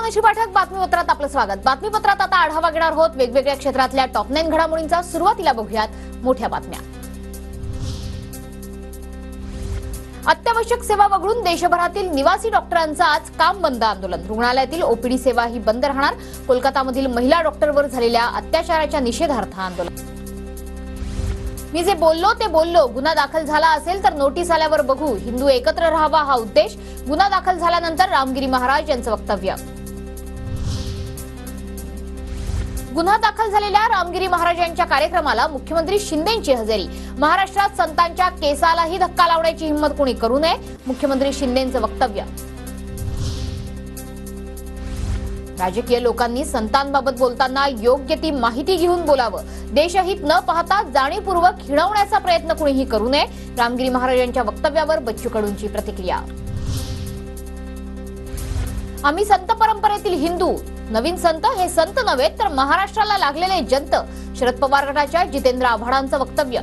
सोनेशी पाठक बातमीपत्रात आपलं स्वागत। बातमीपत्रात आता आढावा घेणार आहोत वेगवेगळ्या क्षेत्रातल्या टॉप 9 घडामोडींचा। सुरुवातीला बघूयात मोठ्या बातम्या। अत्यावश्यक सेवा वगळून देशभरातील निवासी डॉक्टरांचं आज काम बंद आंदोलन। रुग्णालयातील ओपीडी सेवा ही बंद राहणार। कोलकातामधील महिला डॉक्टरवर झालेल्या अत्याचाराच्या निषेधार्थ आंदोलन। मी जे बोललो ते बोललो, गुन्हा दाखल झाला असेल तर नोटीस आल्यावर बघू, हिंदू एकत्र राहावा हा उद्देश। गुन्हा दाखल झाल्यानंतर रामगिरी महाराज यांचं वक्तव्य। गुन्हा दाखल झालेल्या रामगिरी महाराज यांच्या कार्यक्रमाला मुख्यमंत्री शिंदेंची हजेरी। महाराष्ट्रात संतांच्या केसालाही धक्का लावण्याची हिंमत कोणी करू नये, मुख्यमंत्री शिंदेंचं वक्तव्य। राजकीय लोकांनी संतांबाबत बोलताना योग्य ती माहिती घेऊन बोलावं। देशहित न पाहता जाणीवपूर्वक खिळवण्याचा प्रयत्न कुणीही करू नये, रामगिरी महाराज यांच्या वक्तव्यावर बच्चू कडूंची प्रतिक्रिया। आम्ही संत परंपरेतील हिंदू, नवीन संत हे संत नव्हे तर महाराष्ट्राला लागलेले जंत, शरद पवार गटाच्या जितेंद्र आव्हाडांचं वक्तव्य।